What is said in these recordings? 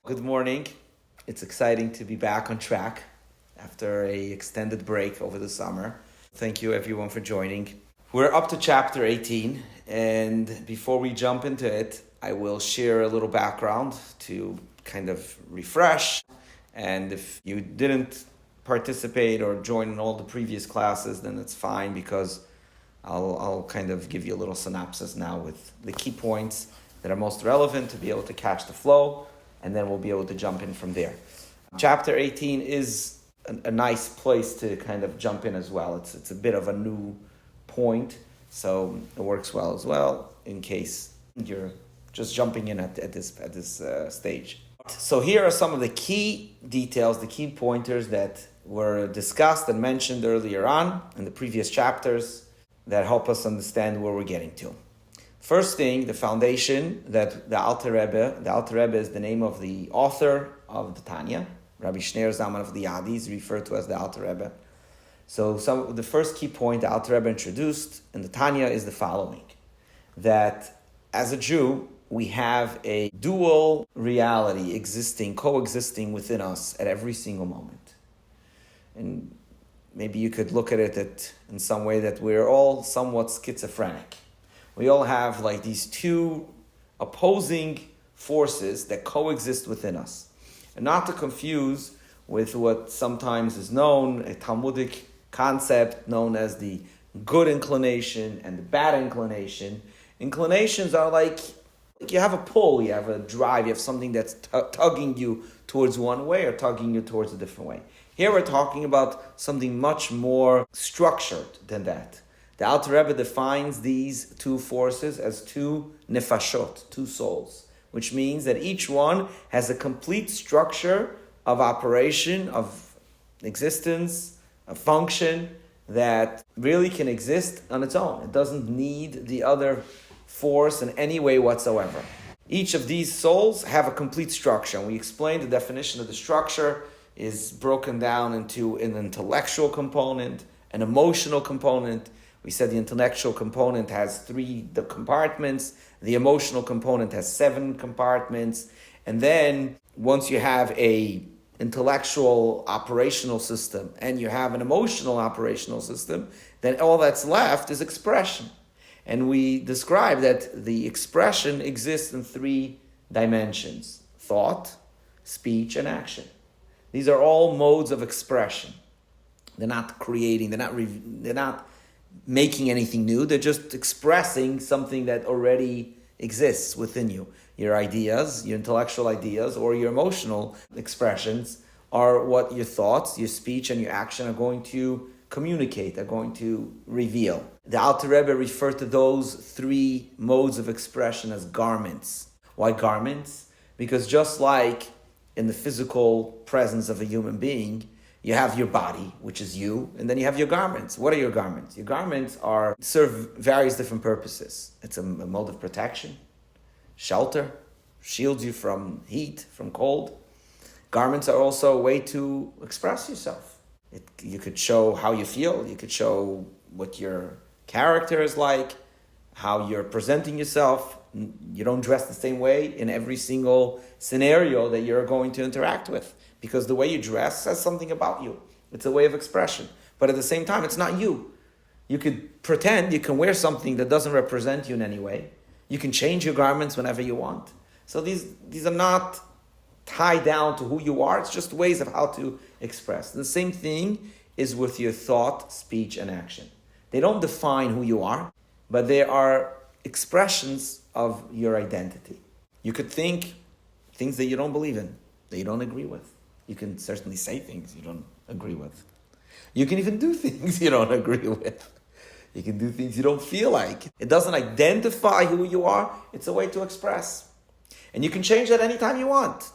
Good morning. It's exciting to be back on track after a extended break over the summer. Thank you everyone for joining. We're up to chapter 18, and before we jump into it, I will share a little background to kind of refresh. And if you didn't participate or join in all the previous classes, then it's fine, because I'll kind of give you a little synopsis now with the key points that are most relevant to be able to catch the flow, and then we'll be able to jump in from there. Chapter 18 is a nice place to kind of jump in as well. It's a bit of a new point, so it works well as well in case you're just jumping in at this stage. So here are some of the key details, the key pointers that were discussed and mentioned earlier on in the previous chapters that help us understand where we're getting to. First thing, the foundation that the Alter Rebbe is the name of the author of the Tanya. Rabbi Shneir Zalman of the Yadi is referred to as the Alter Rebbe. So the first key point the Alter Rebbe introduced in the Tanya is the following: that as a Jew, we have a dual reality coexisting within us at every single moment. And maybe you could look at it in some way that we're all somewhat schizophrenic. We all have like these two opposing forces that coexist within us. And not to confuse with what sometimes is known, a Talmudic concept known as the good inclination and the bad inclination. Inclinations are like you have a pull, you have a drive, you have something that's tugging you towards one way or tugging you towards a different way. Here we're talking about something much more structured than that. The Alter Rebbe defines these two forces as two nefashot, two souls, which means that each one has a complete structure of operation, of existence, a function that really can exist on its own. It doesn't need the other force in any way whatsoever. Each of these souls have a complete structure. And we explained the definition of the structure is broken down into an intellectual component, an emotional component. We said the intellectual component has 3 compartments. The emotional component has 7 compartments. And then once you have a intellectual operational system and you have an emotional operational system, then all that's left is expression. And we describe that the expression exists in 3 dimensions: thought, speech, and action. These are all modes of expression. They're not creating, they're not making anything new. They're just expressing something that already exists within you. Your ideas, your intellectual ideas, or your emotional expressions are what your thoughts, your speech, and your action are going to communicate, are going to reveal. The Alter Rebbe referred to those 3 modes of expression as garments. Why garments? Because just like in the physical presence of a human being, you have your body, which is you, and then you have your garments. What are your garments? Your garments serve various different purposes. It's a mode of protection, shelter, shields you from heat, from cold. Garments are also a way to express yourself. You could show how you feel. You could show what your character is like, how you're presenting yourself. You don't dress the same way in every single scenario that you're going to interact with, because the way you dress says something about you. It's a way of expression. But at the same time, it's not you. You could pretend, you can wear something that doesn't represent you in any way. You can change your garments whenever you want. So these are not tied down to who you are. It's just ways of how to express. The same thing is with your thought, speech, and action. They don't define who you are, but they are expressions of your identity. You could think things that you don't believe in, that you don't agree with. You can certainly say things you don't agree with. You can even do things you don't agree with. You can do things you don't feel like. It doesn't identify who you are. It's a way to express. And you can change that anytime you want.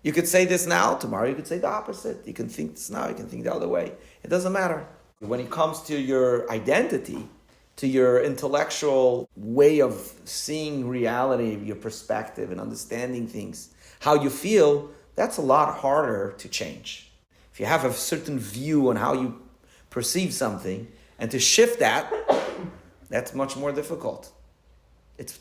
You could say this now, tomorrow you could say the opposite. You can think this now, you can think the other way. It doesn't matter. When it comes to your identity, to your intellectual way of seeing reality, your perspective and understanding things, how you feel, that's a lot harder to change. If you have a certain view on how you perceive something, and to shift that, that's much more difficult. It's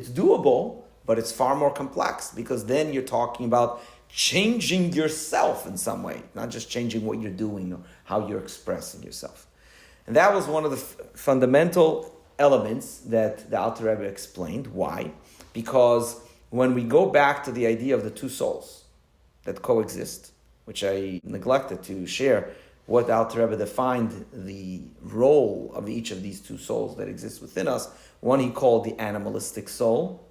doable, but it's far more complex, because then you're talking about changing yourself in some way, not just changing what you're doing or how you're expressing yourself. And that was one of the fundamental elements that the Alter Rebbe explained. Why? Because when we go back to the idea of the two souls that coexist, which I neglected to share what the Alter Rebbe defined the role of each of these two souls that exist within us. One he called the animalistic soul,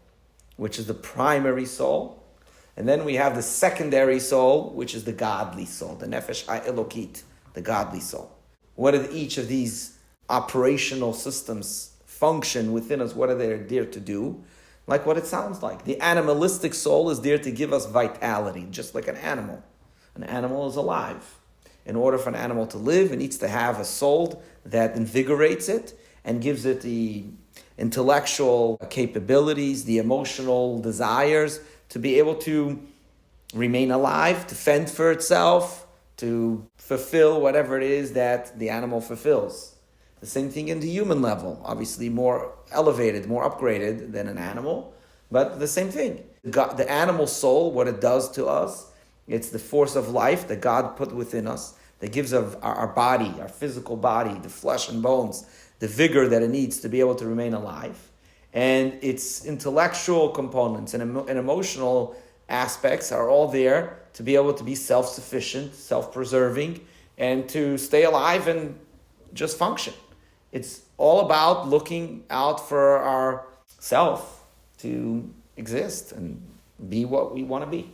which is the primary soul. And then we have the secondary soul, which is the godly soul, the nefesh ha'elokit, the godly soul. What did each of these operational systems function within us? What are they there to do? Like what it sounds like. The animalistic soul is there to give us vitality, just like an animal. An animal is alive. In order for an animal to live, it needs to have a soul that invigorates it and gives it the intellectual capabilities, the emotional desires to be able to remain alive, to fend for itself, to fulfill whatever it is that the animal fulfills. The same thing in the human level, obviously more elevated, more upgraded than an animal, but the same thing. The animal soul, what it does to us, it's the force of life that God put within us, that gives our body, our physical body, the flesh and bones, the vigor that it needs to be able to remain alive. And its intellectual components and emotional aspects are all there to be able to be self-sufficient, self-preserving, and to stay alive and just function. It's all about looking out for ourself to exist and be what we want to be.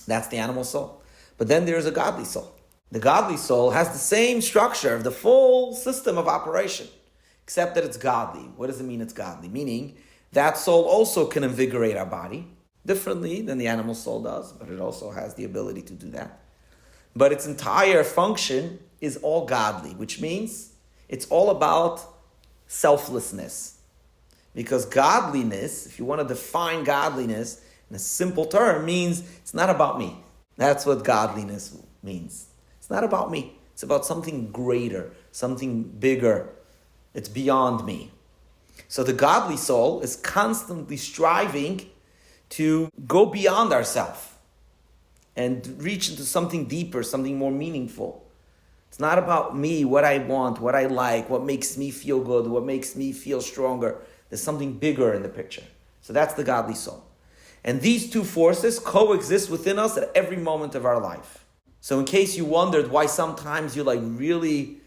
That's the animal soul. But then there's a godly soul. The godly soul has the same structure of the full system of operation, except that it's godly. What does it mean it's godly? Meaning that soul also can invigorate our body differently than the animal soul does, but it also has the ability to do that. But its entire function is all godly, which means it's all about selflessness. Because godliness, if you want to define godliness in a simple term, means it's not about me. That's what godliness means. It's not about me. It's about something greater, something bigger. It's beyond me. So the godly soul is constantly striving to go beyond ourselves and reach into something deeper, something more meaningful. It's not about me, what I want, what I like, what makes me feel good, what makes me feel stronger. There's something bigger in the picture. So that's the godly soul. And these two forces coexist within us at every moment of our life. So in case you wondered why sometimes you're like really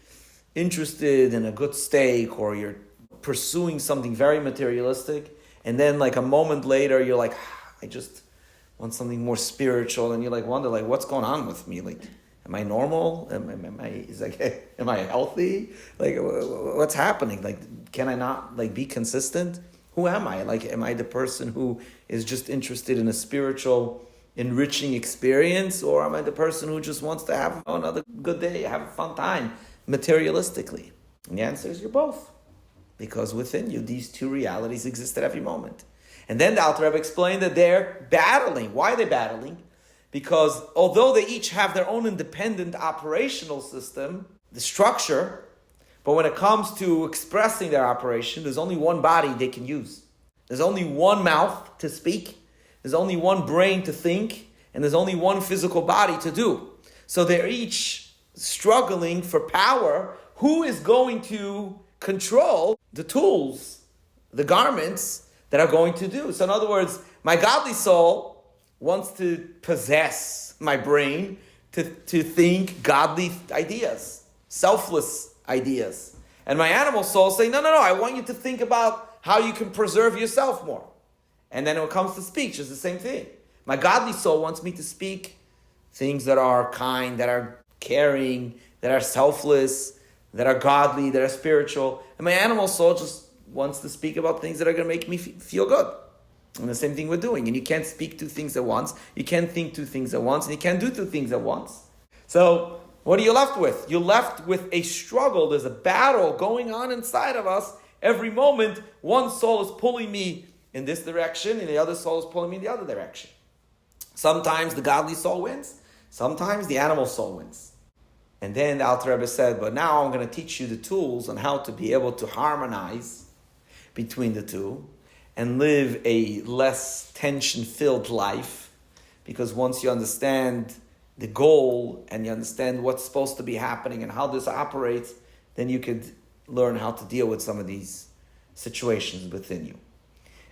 interested in a good steak or you're pursuing something very materialistic, and then like a moment later you're like, I just want something more spiritual, and you like wonder like what's going on with me? Like, am I normal? Am I healthy? Like, what's happening? Like, can I not like be consistent? Who am I? Like, am I the person who is just interested in a spiritual, enriching experience, or am I the person who just wants to have another good day, have a fun time, materialistically? And the answer is you're both. Because within you, these two realities exist at every moment. And then the Alter Rebbe explained that they're battling. Why are they battling? Because although they each have their own independent operational system, the structure, but when it comes to expressing their operation, there's only one body they can use. There's only one mouth to speak. There's only one brain to think. And there's only one physical body to do. So they're each struggling for power. Who is going to control the tools, the garments that are going to do? So in other words, my godly soul wants to possess my brain to think godly ideas, selfless ideas. And my animal soul say, no, I want you to think about how you can preserve yourself more. And then when it comes to speech, it's the same thing. My godly soul wants me to speak things that are kind, that are caring, that are selfless, that are godly, that are spiritual. And my animal soul just wants to speak about things that are going to make me feel good. And the same thing we're doing. And you can't speak two things at once. You can't think two things at once. And you can't do two things at once. So what are you left with? You're left with a struggle. There's a battle going on inside of us. Every moment, one soul is pulling me in this direction, and the other soul is pulling me in the other direction. Sometimes the godly soul wins. Sometimes the animal soul wins. And then the Alter Rebbe said, but now I'm going to teach you the tools on how to be able to harmonize between the two and live a less tension-filled life Because once you understand the goal and you understand what's supposed to be happening and how this operates, then you could learn how to deal with some of these situations within you.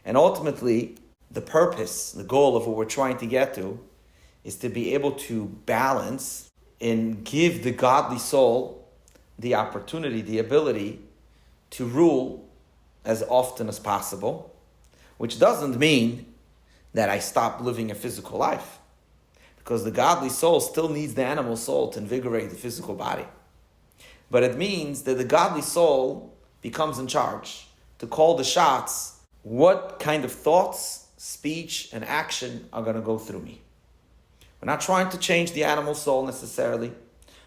And ultimately, the purpose, the goal of what we're trying to get to is to be able to balance and give the godly soul the opportunity, the ability to rule as often as possible, which doesn't mean that I stop living a physical life, because the godly soul still needs the animal soul to invigorate the physical body. But it means that the godly soul becomes in charge to call the shots, what kind of thoughts, speech, and action are going to go through me. We're not trying to change the animal soul necessarily.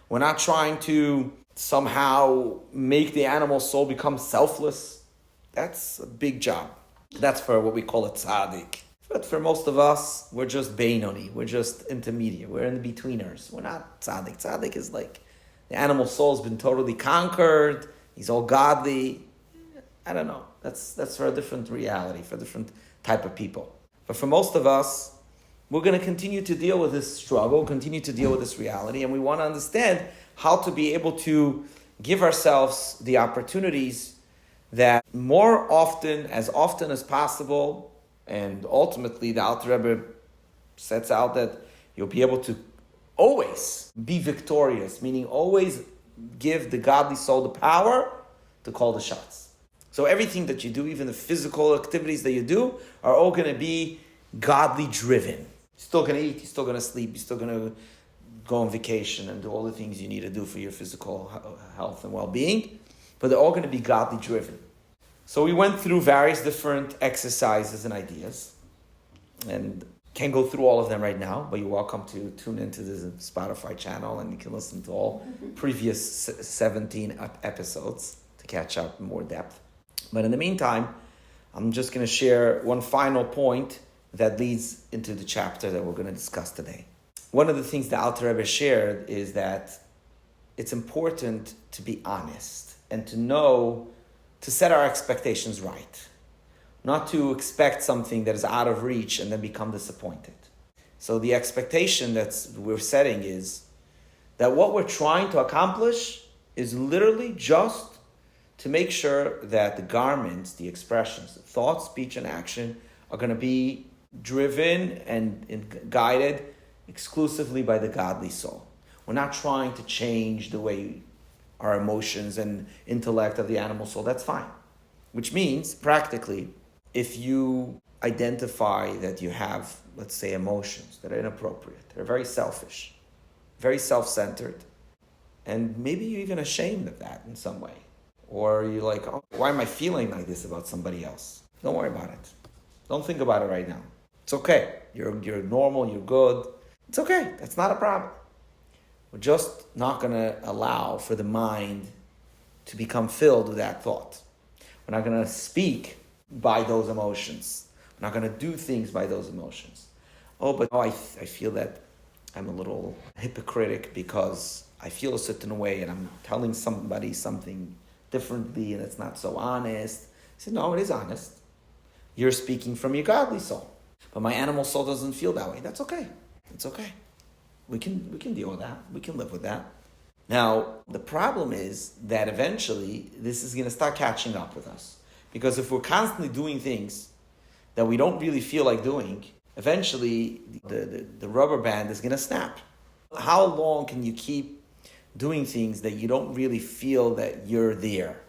We're not trying to somehow make the animal soul become selfless. That's a big job. That's for what we call a tzaddik. But for most of us, we're just Beinoni. We're just intermediate. We're in the betweeners. We're not tzaddik. Tzaddik is like the animal soul's been totally conquered. He's all godly. I don't know. That's for a different reality, for a different type of people. But for most of us, we're going to continue to deal with this struggle, continue to deal with this reality, and we want to understand how to be able to give ourselves the opportunities that more often as possible, and ultimately the Alter Rebbe sets out that you'll be able to always be victorious, meaning always give the godly soul the power to call the shots. So everything that you do, even the physical activities that you do, are all going to be godly driven. You're still going to eat, you're still going to sleep, you're still going to go on vacation and do all the things you need to do for your physical health and well-being, but they're all going to be godly driven. So we went through various different exercises and ideas, and can't go through all of them right now, but you're welcome to tune into the Spotify channel and you can listen to all previous 17 episodes to catch up in more depth. But in the meantime, I'm just going to share one final point that leads into the chapter that we're going to discuss today. One of the things that Alter Rebbe shared is that it's important to be honest and to know, to set our expectations right. Not to expect something that is out of reach and then become disappointed. So the expectation that we're setting is that what we're trying to accomplish is literally just to make sure that the garments, the expressions, the thought, speech, and action are going to be driven and guided exclusively by the godly soul. We're not trying to change the way our emotions and intellect of the animal soul. That's fine. Which means, practically, if you identify that you have, let's say, emotions that are inappropriate, they're very selfish, very self-centered, and maybe you're even ashamed of that in some way. Or you're like, oh, why am I feeling like this about somebody else? Don't worry about it. Don't think about it right now. It's okay. You're normal, you're good. It's okay. That's not a problem. We're just not going to allow for the mind to become filled with that thought. We're not going to speak by those emotions. We're not going to do things by those emotions. I feel that I'm a little hypocritic because I feel a certain way and I'm telling somebody something differently and it's not so honest. I said, no, it is honest. You're speaking from your godly soul. But my animal soul doesn't feel that way. That's okay. It's okay. We can deal with that. We can live with that. Now, the problem is that eventually this is going to start catching up with us. Because if we're constantly doing things that we don't really feel like doing, eventually the rubber band is going to snap. How long can you keep doing things that you don't really feel that you're there?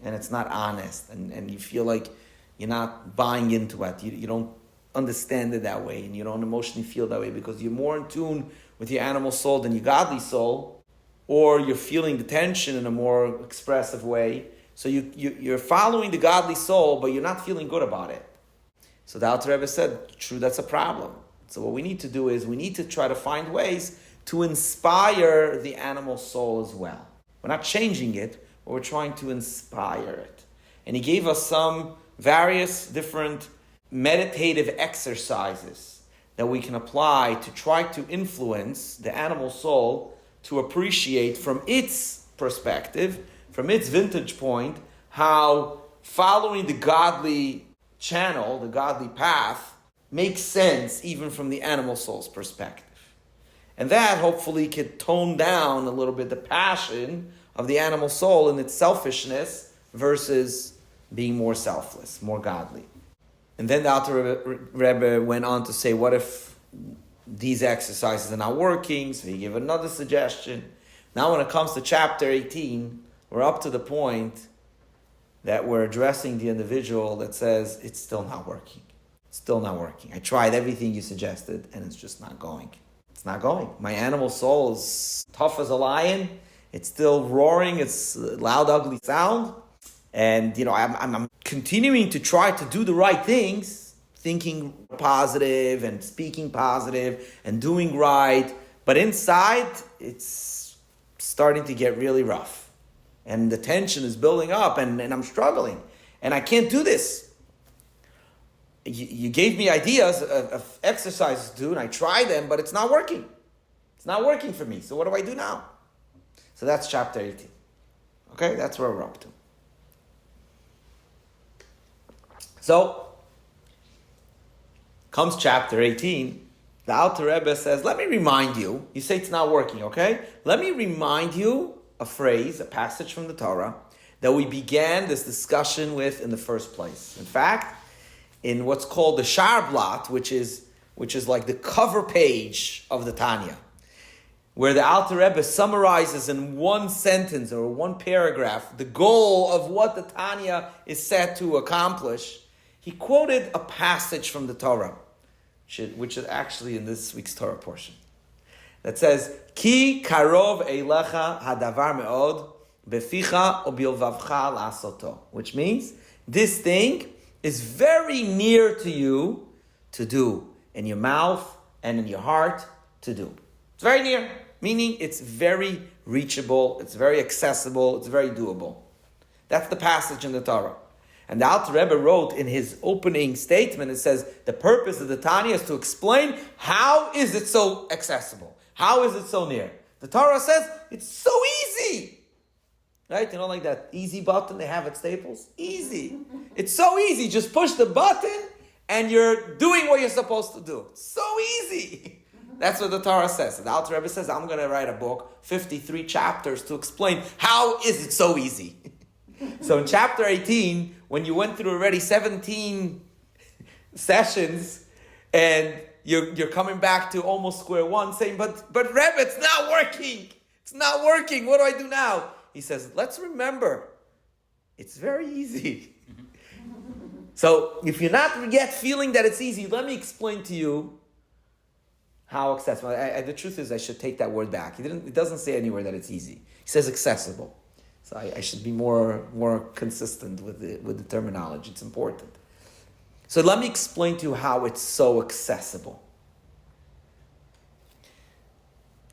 And it's not honest. And you feel like you're not buying into it. You don't understand it that way. And you don't emotionally feel that way because you're more in tune with your animal soul than your godly soul. Or you're feeling the tension in a more expressive way. So you're following the godly soul, but you're not feeling good about it. So the Alter Rebbe said, true, that's a problem. So what we need to do is we need to try to find ways to inspire the animal soul as well. We're not changing it, but we're trying to inspire it. And he gave us some various different meditative exercises that we can apply to try to influence the animal soul to appreciate from its perspective, from its vantage point, how following the godly channel, the godly path, make sense even from the animal soul's perspective. And that hopefully could tone down a little bit the passion of the animal soul and its selfishness versus being more selfless, more godly. And then the Alter Rebbe went on to say, what if these exercises are not working? So he gave another suggestion. Now when it comes to chapter 18, we're up to the point that we're addressing the individual that says, it's still not working. It's still not working. I tried everything you suggested and it's just not going. It's not going. My animal soul is tough as a lion. It's still roaring. It's a loud, ugly sound. And, I'm continuing to try to do the right things, thinking positive and speaking positive and doing right. But inside, it's starting to get really rough. And the tension is building up and I'm struggling. And I can't do this. You gave me ideas of exercises to do, and I tried them, but it's not working. It's not working for me. So what do I do now? So that's chapter 18. Okay, that's where we're up to. So, comes chapter 18. The Alter Rebbe says, let me remind you. You say it's not working, okay? Let me remind you a phrase, a passage from the Torah, that we began this discussion with in the first place. In fact, in what's called the Sharblat, which is like the cover page of the Tanya, where the Alter Rebbe summarizes in one sentence or one paragraph the goal of what the Tanya is set to accomplish. He quoted a passage from the Torah, which is actually in this week's Torah portion, that says, Ki karov eilecha hadavar me'od beficha ubilvavcha lasoto, which means this thing is very near to you to do, in your mouth and in your heart to do. It's very near, meaning it's very reachable, it's very accessible, it's very doable. That's the passage in the Torah. And the Alter Rebbe wrote in his opening statement, it says, the purpose of the Tanya is to explain how is it so accessible? How is it so near? The Torah says it's so easy. Right? Like that easy button they have at Staples? Easy. It's so easy. Just push the button and you're doing what you're supposed to do. It's so easy. That's what the Torah says. And the Alter Rebbe says, I'm going to write a book, 53 chapters, to explain how is it so easy. So in chapter 18, when you went through already 17 sessions and you're coming back to almost square one saying, but Rebbe, it's not working. It's not working. What do I do now? He says, let's remember, it's very easy. So if you're not yet feeling that it's easy, let me explain to you how accessible. The truth is I should take that word back. It doesn't say anywhere that it's easy. He says accessible. So I should be more consistent with the terminology. It's important. So let me explain to you how it's so accessible.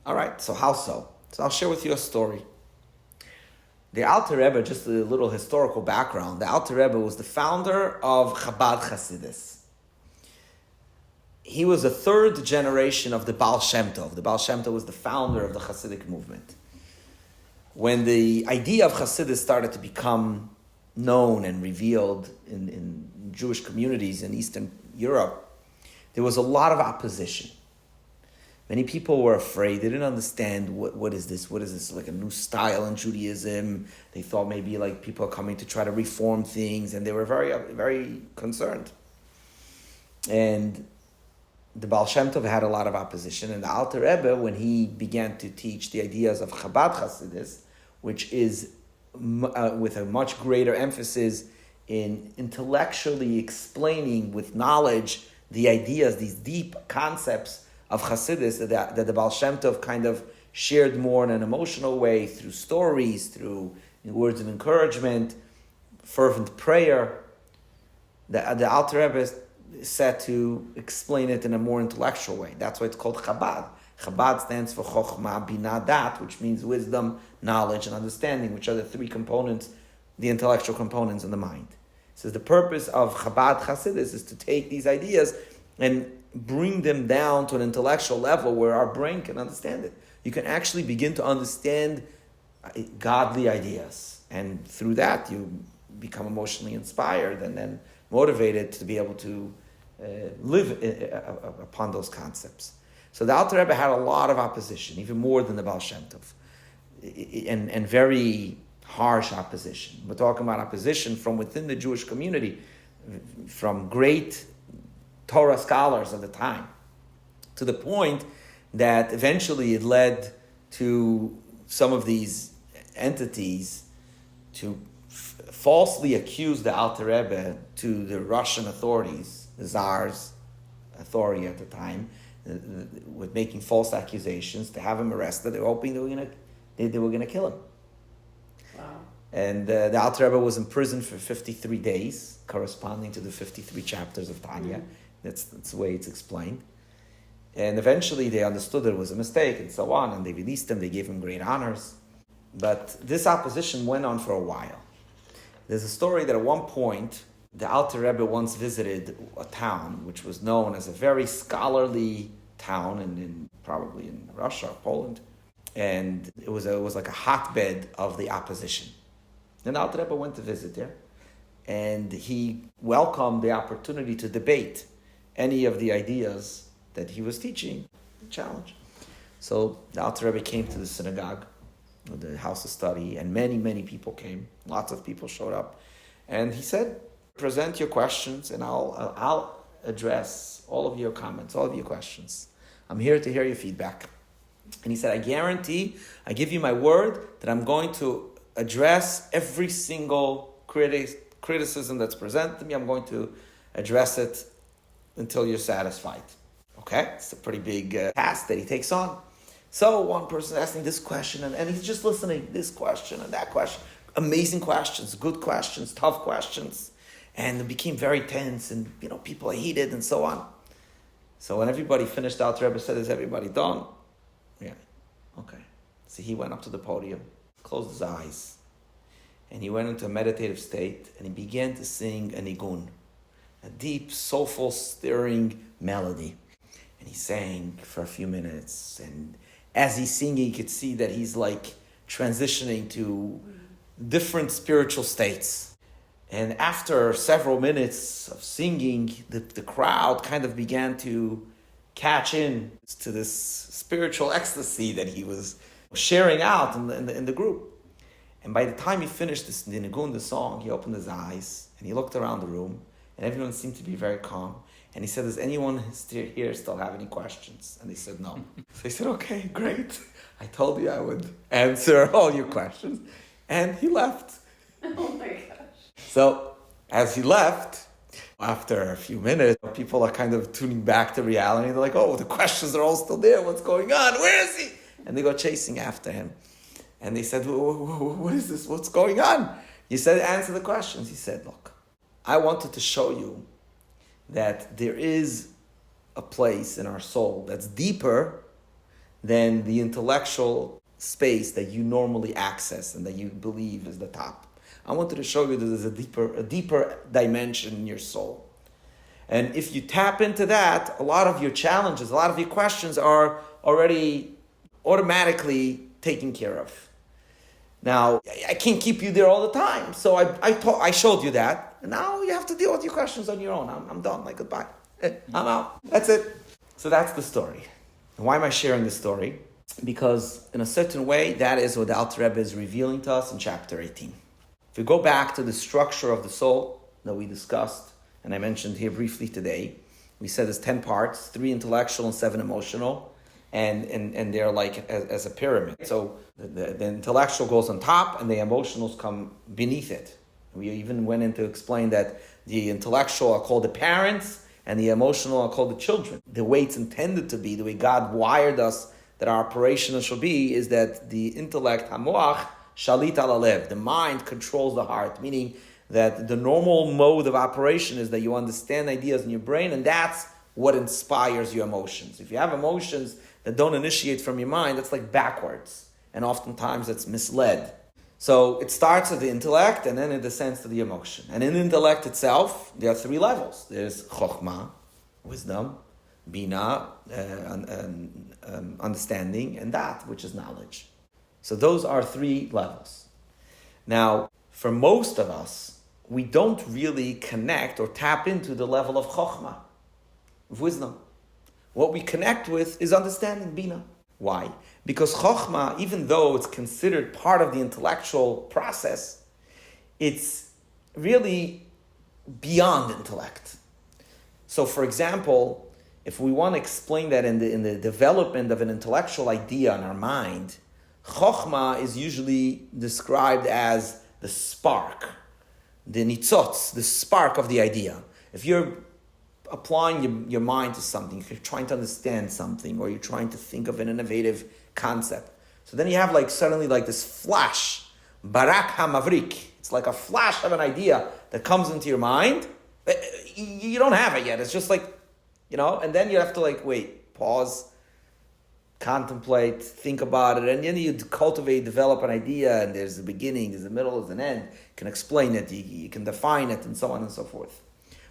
All right, so how so? So I'll share with you a story. The Alter Rebbe, just a little historical background, the Alter Rebbe was the founder of Chabad Hasidus. He was a third generation of the Baal Shem Tov. The Baal Shem Tov was the founder of the Hasidic movement. When the idea of Hasidus started to become known and revealed in Jewish communities in Eastern Europe, there was a lot of opposition. Many people were afraid. They didn't understand what is this? What is this? Like a new style in Judaism. They thought maybe like people are coming to try to reform things, and they were very, very concerned. And the Baal Shem Tov had a lot of opposition, and the Alter Rebbe, when he began to teach the ideas of Chabad Hasidus, which is with a much greater emphasis in intellectually explaining with knowledge the ideas, these deep concepts of Hasidus that the Baal Shem Tov kind of shared more in an emotional way through stories, through words of encouragement, fervent prayer. The Alter Rebbe is set to explain it in a more intellectual way. That's why it's called Chabad. Chabad stands for Chokhmah, Binah, Dat, which means wisdom, knowledge, and understanding, which are the three components, the intellectual components in the mind. So the purpose of Chabad Hasidus is to take these ideas and bring them down to an intellectual level where our brain can understand it. You can actually begin to understand godly ideas. And through that, you become emotionally inspired and then motivated to be able to live upon those concepts. So the Alter Rebbe had a lot of opposition, even more than the Baal Shem Tov, and very harsh opposition. We're talking about opposition from within the Jewish community, from great Torah scholars of the time, to the point that eventually it led to some of these entities to falsely accuse the Alter Rebbe to the Russian authorities, the Tsar's authority at the time, with making false accusations, to have him arrested. They were hoping they were going to kill him. Wow. And the Alter Rebbe was in prison for 53 days, corresponding to the 53 chapters of Tanya. Mm-hmm. That's the way it's explained. And eventually they understood that it was a mistake and so on, and they released him, they gave him great honors. But this opposition went on for a while. There's a story that at one point, the Alter Rebbe once visited a town which was known as a very scholarly town, probably in Russia or Poland. And it was like a hotbed of the opposition. And the Alter Rebbe went to visit there, and he welcomed the opportunity to debate any of the ideas that he was teaching, the challenge. So the Alter Rebbe came to the synagogue, the house of study, and many, many people came. Lots of people showed up. And he said, present your questions, and I'll address all of your comments, all of your questions. I'm here to hear your feedback. And he said, I guarantee, I give you my word, that I'm going to address every single criticism that's presented to me. I'm going to address it until you're satisfied. Okay? It's a pretty big task that he takes on. So one person is asking this question, and he's just listening, this question and that question. Amazing questions, good questions, tough questions. And it became very tense, and people are heated and so on. So when everybody finished, the Alter Rebbe said, is everybody done? Yeah. Okay. So he went up to the podium, closed his eyes, and he went into a meditative state, and he began to sing a nigun, a deep, soulful, stirring melody. And he sang for a few minutes, and as he's singing, you could see that he's like transitioning to different spiritual states. And after several minutes of singing, the crowd kind of began to catch in to this spiritual ecstasy that he was sharing out in the group. And by the time he finished the nigun, the song, he opened his eyes and he looked around the room, and everyone seemed to be very calm. And he said, does anyone here still have any questions? And they said, no. So he said, okay, great. I told you I would answer all your questions. And he left. Oh my gosh. So as he left, after a few minutes, people are kind of tuning back to reality. They're like, oh, the questions are all still there. What's going on? Where is he? And they go chasing after him. And they said, what is this? What's going on? He said, answer the questions. He said, look, I wanted to show you that there is a place in our soul that's deeper than the intellectual space that you normally access and that you believe is the top. I wanted to show you that there's a deeper dimension in your soul. And if you tap into that, a lot of your challenges, a lot of your questions are already automatically taken care of. Now, I can't keep you there all the time. So I showed you that. And now you have to deal with your questions on your own. I'm done. Like, goodbye. I'm out. That's it. So that's the story. And why am I sharing this story? Because in a certain way, that is what the Alter Rebbe is revealing to us in chapter 18. If we go back to the structure of the soul that we discussed, and I mentioned here briefly today, we said there's 10 parts, 3 intellectual and 7 emotional, and they're like as a pyramid. So the intellectual goes on top, and the emotionals come beneath it. We even went in to explain that the intellectual are called the parents, and the emotional are called the children. The way it's intended to be, the way God wired us, that our operation should be, is that the intellect, hamoach, shalit al alev, the mind controls the heart, meaning that the normal mode of operation is that you understand ideas in your brain, and that's what inspires your emotions. If you have emotions that don't initiate from your mind, that's like backwards, and oftentimes it's misled. So it starts with the intellect, and then it descends to the emotion. And in the intellect itself, there are 3 levels. There's chokhmah, wisdom, bina, understanding, and that, which is knowledge. So those are 3 levels. Now, for most of us, we don't really connect or tap into the level of chokhmah. wisdom. What we connect with is understanding, bina. Why? Because chokhmah, even though it's considered part of the intellectual process, it's really beyond intellect. So, for example, if we want to explain that in the development of an intellectual idea in our mind, chokhmah is usually described as the spark, the nitzotz, the spark of the idea. If you're applying your mind to something, if you're trying to understand something, or you're trying to think of an innovative concept, so then you have suddenly this flash, barak hamavrik. It's like a flash of an idea that comes into your mind. You don't have it yet. It's just and then you have to wait, pause, contemplate, think about it, and then you cultivate, develop an idea, and there's a beginning, there's a middle, there's an end. You can explain it, you can define it, and so on and so forth.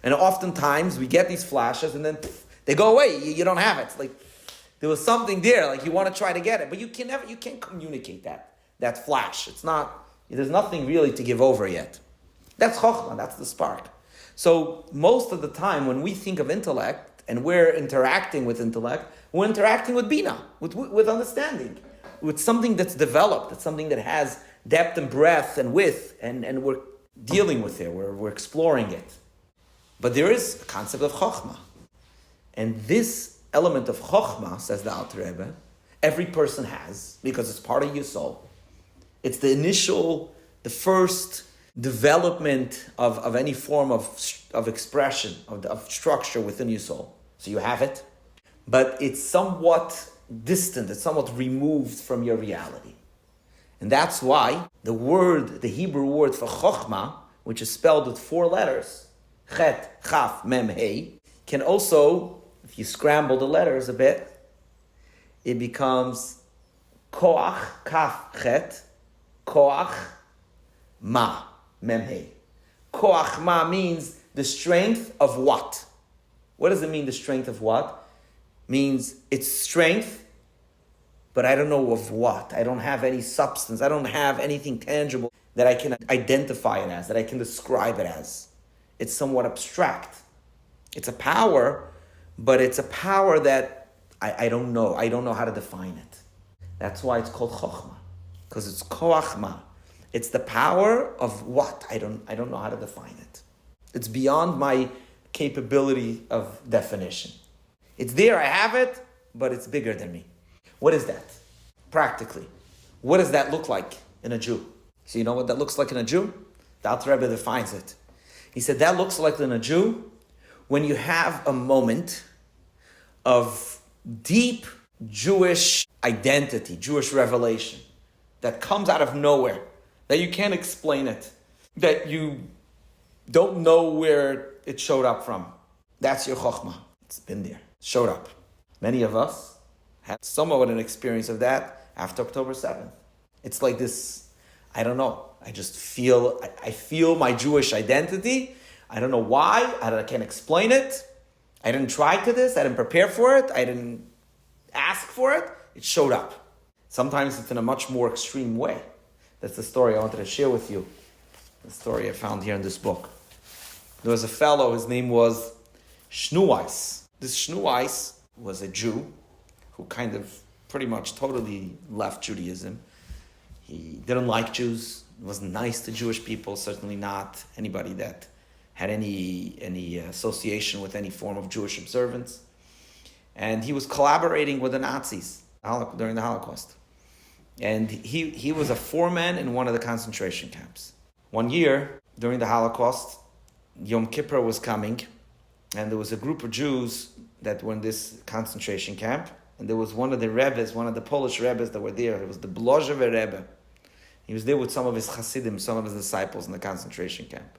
And oftentimes we get these flashes, and then they go away. You don't have it. It's like there was something there, you want to try to get it, but you can't communicate that flash. It's not. There's nothing really to give over yet. That's chokhmah. That's the spark. So most of the time, when we think of intellect and we're interacting with intellect, we're interacting with bina, with understanding, with something that's developed. It's something that has depth and breadth and width, and we're dealing with it. We're exploring it. But there is a concept of chokhmah. And this element of chokhmah, says the Alter Rebbe, every person has, because it's part of your soul. It's the first development of any form of expression, of structure within your soul. So you have it, but it's somewhat distant, it's somewhat removed from your reality. And that's why the Hebrew word for chokhmah, which is spelled with 4 letters, chet, chaf, mem, hey, can also, if you scramble the letters a bit, it becomes koach, kaf, chet, koach, ma, mem, hey. Koach ma means the strength of what? What does it mean, the strength of what? Means it's strength, but I don't know of what. I don't have any substance. I don't have anything tangible that I can identify it as, that I can describe it as. It's somewhat abstract. It's a power, but it's a power that I don't know. I don't know how to define it. That's why it's called chokhmah, because it's koach ma. It's the power of what? I don't know how to define it. It's beyond my capability of definition. It's there, I have it, but it's bigger than me. What is that? Practically. What does that look like in a Jew? So you know what that looks like in a Jew? The Alter Rebbe defines it. He said that looks like in a Jew when you have a moment of deep Jewish identity, Jewish revelation that comes out of nowhere, that you can't explain it, that you don't know where it showed up from. That's your chokhmah. It's been there. It showed up. Many of us had somewhat an experience of that after October 7th. It's like this, I don't know. I just feel my Jewish identity. I don't know why. I can't explain it. I didn't try to this. I didn't prepare for it. I didn't ask for it. It showed up. Sometimes it's in a much more extreme way. That's the story I wanted to share with you. The story I found here in this book. There was a fellow, his name was Shnuais. This Shnuais was a Jew who kind of pretty much totally left Judaism. He didn't like Jews, wasn't nice to Jewish people, certainly not anybody that had any association with any form of Jewish observance. And he was collaborating with the Nazis during the Holocaust. And he was a foreman in one of the concentration camps. One year, during the Holocaust, Yom Kippur was coming, and there was a group of Jews that were in this concentration camp, and there was one of the Rebbes, one of the Polish Rebbes that were there. It was the Blozhev Rebbe. He was there with some of his Hasidim, some of his disciples in the concentration camp.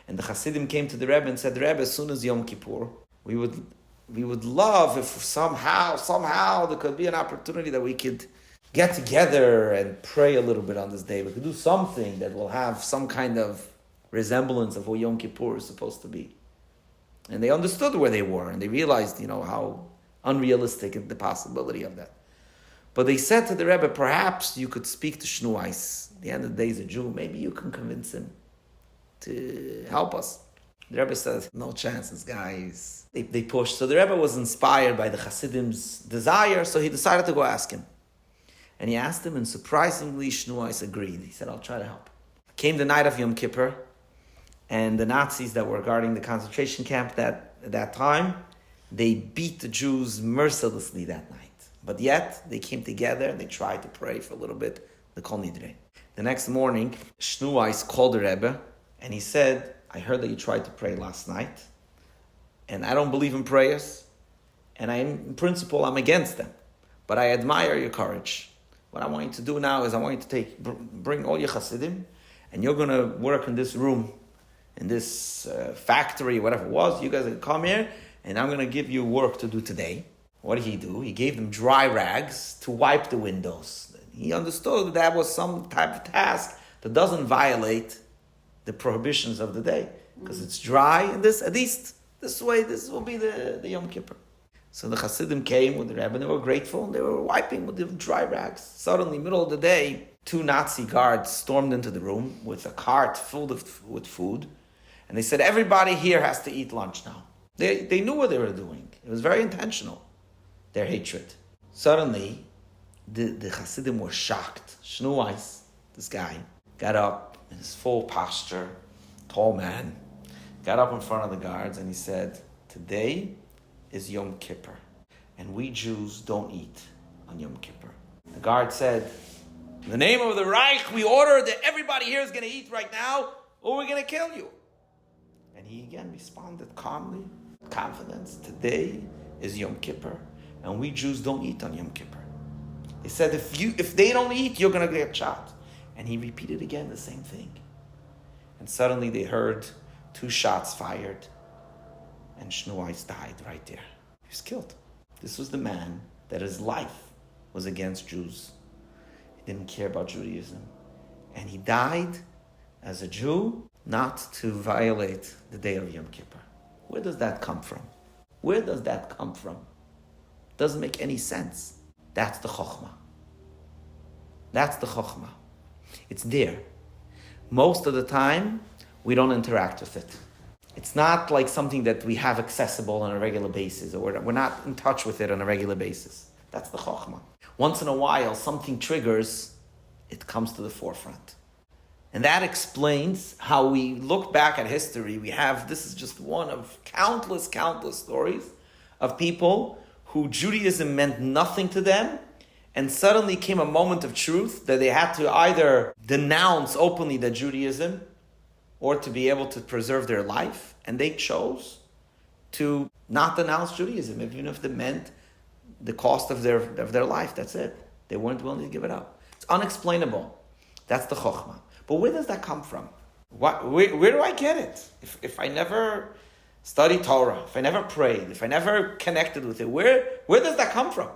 And the Hasidim came to the Rebbe and said, Rebbe, as soon as Yom Kippur, we would love if somehow there could be an opportunity that we could get together and pray a little bit on this day. We could do something that will have some kind of resemblance of what Yom Kippur is supposed to be. And they understood where they were, and they realized, how unrealistic the possibility of that. But they said to the Rebbe, perhaps you could speak to Shnuais. At the end of the day, he's a Jew. Maybe you can convince him to help us. The Rebbe said, no chance, this guy is... They pushed. So the Rebbe was inspired by the Chasidim's desire, so he decided to go ask him. And he asked him, and surprisingly, Shnuais agreed. He said, I'll try to help. Came the night of Yom Kippur, and the Nazis that were guarding the concentration camp at that time, they beat the Jews mercilessly that night. But yet, they came together and they tried to pray for a little bit, the Kol Nidre. The next morning, Shnuais called the Rebbe, and he said, I heard that you tried to pray last night, and I don't believe in prayers, and in principle, I'm against them. But I admire your courage. What I want you to do now is I want you to bring all your Hasidim, and you're going to work in this room, in this factory, whatever it was. You guys are going to come here, and I'm going to give you work to do today. What did he do? He gave them dry rags to wipe the windows. He understood that was some type of task that doesn't violate the prohibitions of the day, because it's dry, and at least this way, this will be the Yom Kippur. So the Hasidim came with the Rebbe, and they were grateful, and they were wiping with the dry rags. Suddenly, middle of the day, 2 Nazi guards stormed into the room with a cart filled with food, and they said, everybody here has to eat lunch now. They knew what they were doing. It was very intentional, their hatred. Suddenly, the Hasidim were shocked. Shnuais, this guy, got up in his full posture, tall man, got up in front of the guards, and he said, today is Yom Kippur, and we Jews don't eat on Yom Kippur. The guard said, in the name of the Reich, we order that everybody here is going to eat right now, or we're going to kill you. And he again responded calmly, confidence, today is Yom Kippur, and we Jews don't eat on Yom Kippur. They said, if they don't eat, you're going to get shot. And he repeated again the same thing. And suddenly they heard 2 shots fired, and Shnuais died right there. He was killed. This was the man that his life was against Jews. He didn't care about Judaism. And he died as a Jew, not to violate the day of Yom Kippur. Where does that come from? Where does that come from? Doesn't make any sense. That's the Chokhmah. That's the Chokhmah. It's there. Most of the time, we don't interact with it. It's not like something that we have accessible on a regular basis, or we're not in touch with it on a regular basis. That's the Chokhmah. Once in a while, something triggers, it comes to the forefront. And that explains how we look back at history. This is just one of countless stories of people who Judaism meant nothing to them, and suddenly came a moment of truth that they had to either denounce openly that Judaism or to be able to preserve their life. And they chose to not denounce Judaism, even if it meant the cost of their life. That's it. They weren't willing to give it up. It's unexplainable. That's the Chokhmah. But where does that come from? Where do I get it? If I never studied Torah, if I never prayed, if I never connected with it, where does that come from?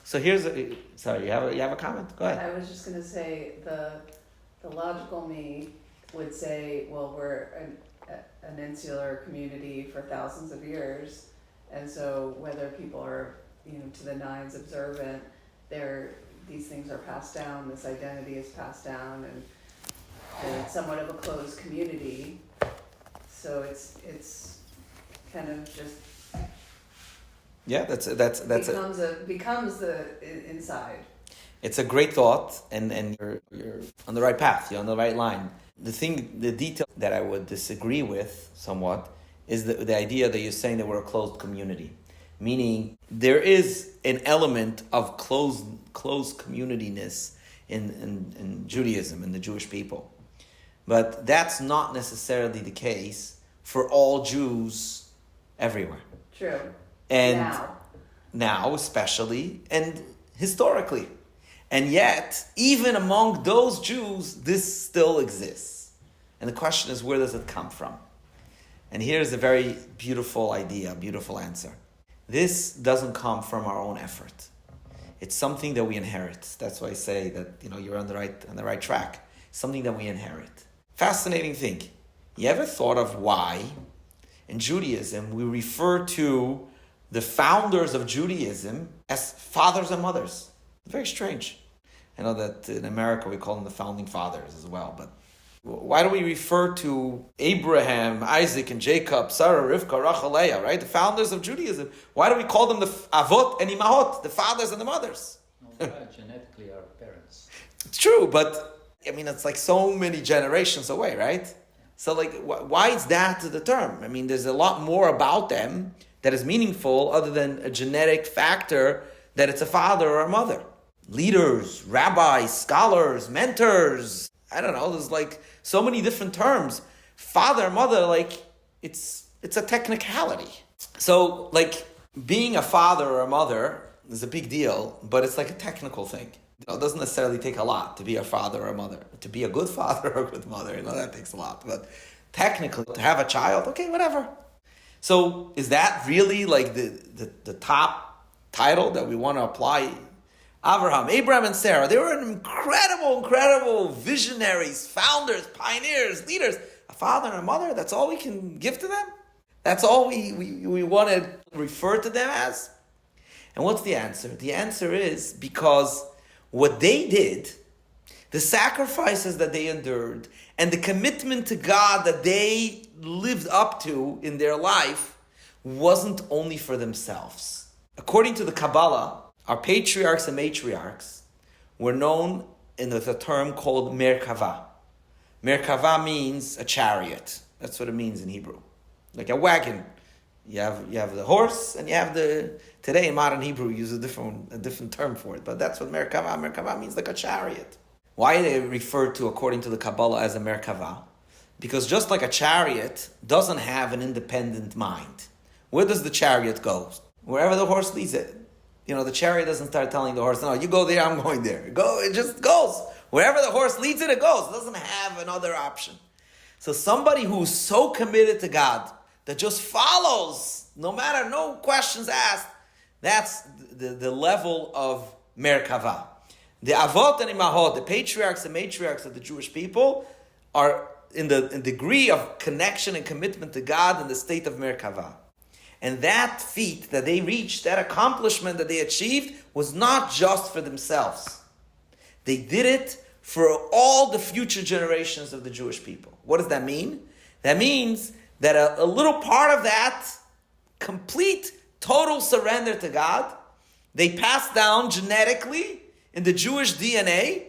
So sorry, you have a comment? Go ahead. I was just going to say the logical me would say, well, we're an insular community for thousands of years, and so whether people are, to the nines observant, these things are passed down. This identity is passed down, and it's somewhat of a closed community. So it's kind of just becomes the inside. It's a great thought, and you're on the right path. You're on the right line. The detail that I would disagree with somewhat is the idea that you're saying that we're a closed community, meaning there is an element of closed communityness in Judaism, in the Jewish people. But that's not necessarily the case for all Jews everywhere. True. And now especially, and historically. And yet, even among those Jews, this still exists. And the question is, where does it come from? And here's a very beautiful idea, a beautiful answer. This doesn't come from our own effort. It's something that we inherit. That's why I say that you're on the right track. Something that we inherit. Fascinating thing. You ever thought of why in Judaism we refer to the founders of Judaism as fathers and mothers? Very strange. I know that in America we call them the founding fathers as well, but Why do we refer to Abraham, Isaac, and Jacob, Sarah, Rivka, Rachel, Leah, right? The founders of Judaism. Why do we call them the Avot and Imahot, the fathers and the mothers? No, genetically our parents. It's true, but I mean, it's like so many generations away, right? So like, why is that the term? I mean, there's a lot more about them that is meaningful other than a genetic factor that it's a father or a mother. Leaders, rabbis, scholars, mentors. I don't know, there's like so many different terms. Father, mother, like it's a technicality. So like being a father or a mother is a big deal, but it's like a technical thing. It doesn't necessarily take a lot to be a father or a mother. To be a good father or a good mother, that takes a lot. But technically, to have a child, okay, whatever. So is that really like the top title that we want to apply? Abraham, and Sarah, they were incredible visionaries, founders, pioneers, leaders. A father and a mother, that's all we can give to them? That's all we want to refer to them as? And what's the answer? The answer is because what they did, the sacrifices that they endured, and the commitment to God that they lived up to in their life wasn't only for themselves. According to the Kabbalah, our patriarchs and matriarchs were known in the term called Merkava. Merkava means a chariot. That's what it means in Hebrew. Like a wagon. You have the horse and you have today in modern Hebrew we use a different term for it, but that's what Merkava. Merkava means like a chariot. Why are they referred to according to the Kabbalah as a Merkava? Because just like a chariot doesn't have an independent mind. Where does the chariot go? Wherever the horse leads it. The chariot doesn't start telling the horse, no, you go there, I'm going there. It just goes. Wherever the horse leads it, it goes. It doesn't have another option. So somebody who's so committed to God that just follows, no questions asked, that's the level of Merkava. The Avot and Imahot, the patriarchs and matriarchs of the Jewish people, are in the degree of connection and commitment to God in the state of Merkava. And that feat that they reached, that accomplishment that they achieved, was not just for themselves. They did it for all the future generations of the Jewish people. What does that mean? That means that a little part of that complete, total surrender to God, they passed down genetically in the Jewish DNA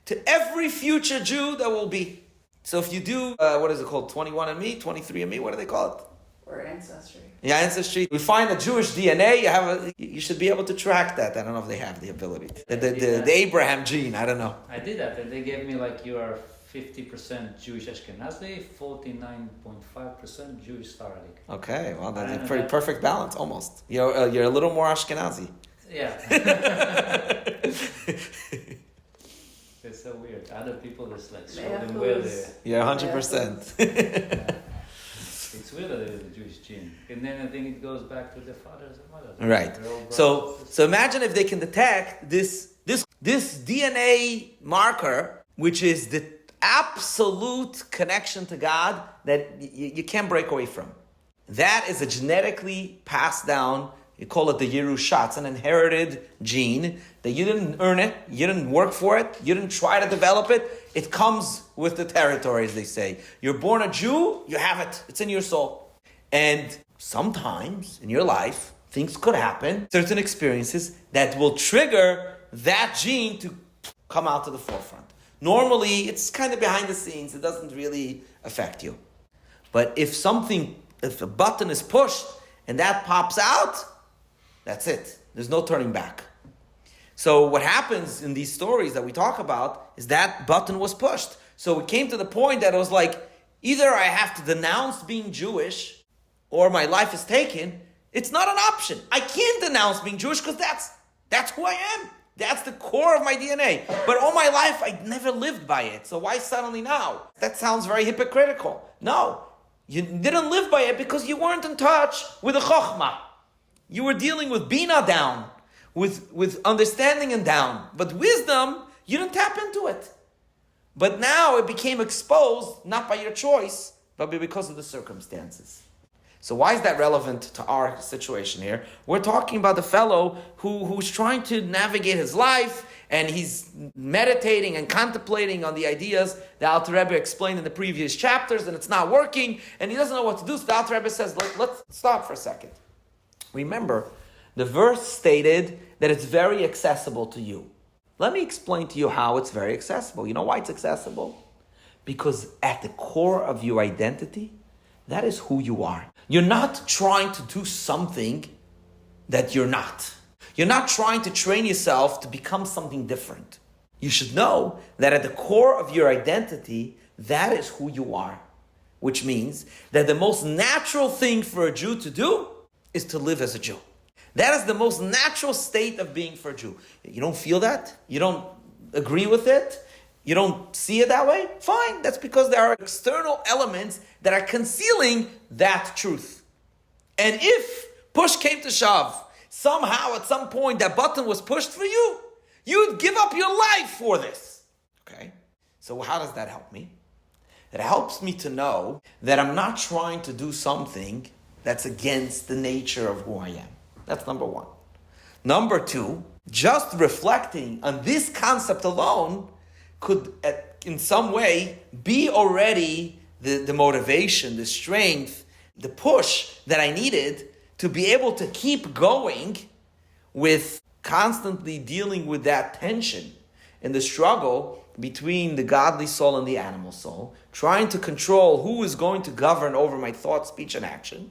to every future Jew that will be. So if you do, what is it called, 21andMe, 23andMe, what do they call it? Or Ancestry. Yeah, Ancestry. We find a Jewish DNA, you should be able to track that. I don't know if they have the ability. The Abraham gene, I don't know. I did that, and they gave me you are 50% Jewish Ashkenazi, 49.5% Jewish Sephardic. Okay, well, that's a pretty perfect balance, almost. You're a little more Ashkenazi. Yeah. It's so weird. Other people just show them where they're... Yeah, 100%. Yeah. It's weird that it is a Jewish gene. And then I think it goes back to the fathers and mothers. Right. So imagine if they can detect this DNA marker, which is the absolute connection to God that you can't break away from. That is a genetically passed down, you call it the Yerusha. It's an inherited gene that you didn't earn it, you didn't work for it, you didn't try to develop it. It comes with the territory, as they say. You're born a Jew, you have it. It's in your soul. And sometimes in your life, things could happen, certain experiences that will trigger that gene to come out to the forefront. Normally, it's kind of behind the scenes. It doesn't really affect you. But if a button is pushed and that pops out, that's it. There's no turning back. So what happens in these stories that we talk about is that button was pushed. So it came to the point that it was like, either I have to denounce being Jewish or my life is taken. It's not an option. I can't denounce being Jewish because that's who I am. That's the core of my DNA. But all my life, I never lived by it. So why suddenly now? That sounds very hypocritical. No, you didn't live by it because you weren't in touch with the Chokhmah. You were dealing with Bina down, with understanding and down. But wisdom, you didn't tap into it. But now it became exposed, not by your choice, but because of the circumstances. So why is that relevant to our situation here? We're talking about the fellow who's trying to navigate his life, and he's meditating and contemplating on the ideas that Alter Rebbe explained in the previous chapters, and it's not working, and he doesn't know what to do. So the Alter Rebbe says, let's stop for a second. Remember, the verse stated that it's very accessible to you. Let me explain to you how it's very accessible. You know why it's accessible? Because at the core of your identity, that is who you are. You're not trying to do something that you're not. You're not trying to train yourself to become something different. You should know that at the core of your identity, that is who you are. Which means that the most natural thing for a Jew to do is to live as a Jew. That is the most natural state of being for a Jew. You don't feel that? You don't agree with it? You don't see it that way? Fine. That's because there are external elements that are concealing that truth. And if push came to shove, somehow at some point that button was pushed for you, you'd give up your life for this. Okay? So how does that help me? It helps me to know that I'm not trying to do something that's against the nature of who I am. That's number one. Number two, just reflecting on this concept alone could, in some way, be already the motivation, the strength, the push that I needed to be able to keep going with constantly dealing with that tension in the struggle between the godly soul and the animal soul, trying to control who is going to govern over my thought, speech, and action,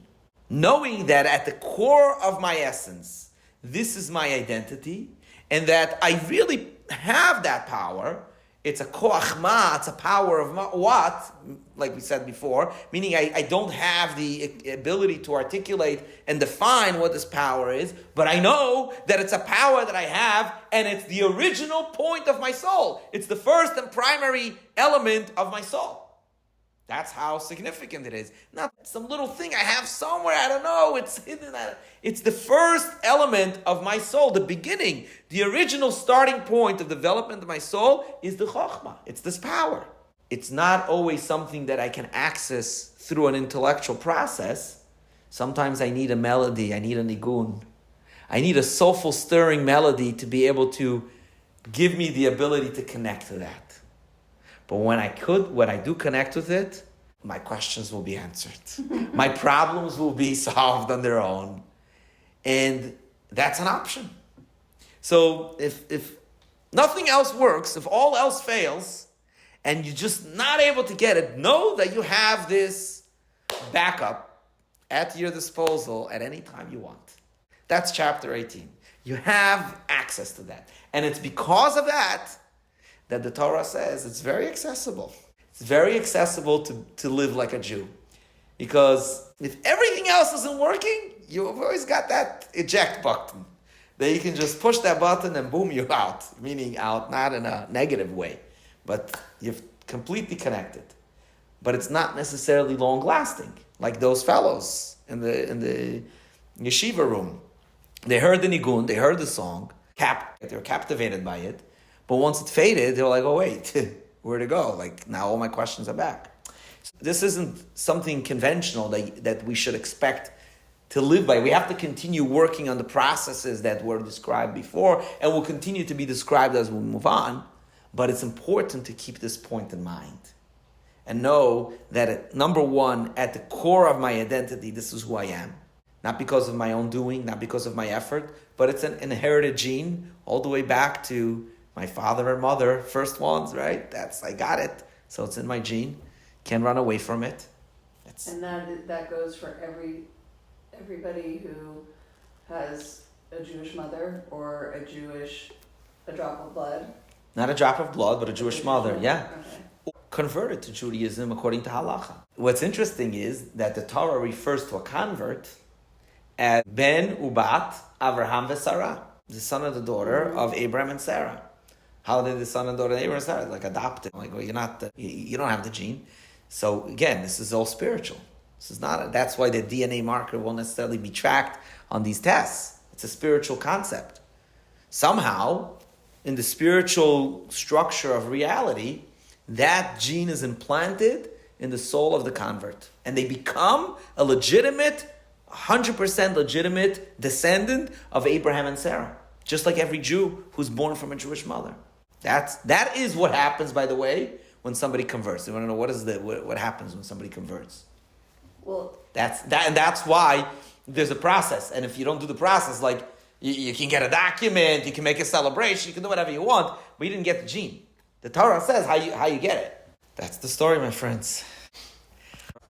knowing that at the core of my essence, this is my identity, and that I really have that power. It's a koach ma, it's a power of what, like we said before, meaning I don't have the ability to articulate and define what this power is, but I know that it's a power that I have, and it's the original point of my soul. It's the first and primary element of my soul. That's how significant it is. Not some little thing I have somewhere, I don't know, it's hidden. It's the first element of my soul, the beginning, the original starting point of development of my soul is the chokhmah. It's this power. It's not always something that I can access through an intellectual process. Sometimes I need a melody, I need a nigun. I need a soulful stirring melody to be able to give me the ability to connect to that. But when I do connect with it, my questions will be answered. My problems will be solved on their own. And that's an option. So if nothing else works, if all else fails, and you're just not able to get it, know that you have this backup at your disposal at any time you want. That's chapter 18. You have access to that. And it's because of that the Torah says it's very accessible. It's very accessible to live like a Jew. Because if everything else isn't working, you've always got that eject button. That you can just push that button and boom, you're out. Meaning out, not in a negative way, but you've completely connected. But it's not necessarily long lasting, like those fellows in the yeshiva room. They heard the nigun, they heard the song, they were captivated by it. But once it faded, they were like, oh wait, where to go? Like now all my questions are back. So this isn't something conventional that we should expect to live by. We have to continue working on the processes that were described before and will continue to be described as we move on. But it's important to keep this point in mind and know that number one, at the core of my identity, this is who I am. Not because of my own doing, not because of my effort, but it's an inherited gene all the way back to my father and mother, first ones, right? I got it. So it's in my gene. Can't run away from it. And that goes for everybody who has a Jewish mother or a drop of blood. Not a drop of blood, but a Jewish mother, yeah. Okay. Converted to Judaism according to halacha. What's interesting is that the Torah refers to a convert as Ben Ubat Avraham v'Sarah, the son and the daughter of Abraham and Sarah. How did the son and daughter of Abraham and Sarah? Like adopted. Like, well, you don't have the gene. So again, this is all spiritual. This is not. That's why the DNA marker won't necessarily be tracked on these tests. It's a spiritual concept. Somehow, in the spiritual structure of reality, that gene is implanted in the soul of the convert. And they become a legitimate, 100% legitimate descendant of Abraham and Sarah. Just like every Jew who's born from a Jewish mother. That is what happens, by the way, when somebody converts. You want to know what happens when somebody converts? Well, That's why there's a process. And if you don't do the process, like you can get a document, you can make a celebration, you can do whatever you want, but you didn't get the gene. The Torah says how you get it. That's the story, my friends.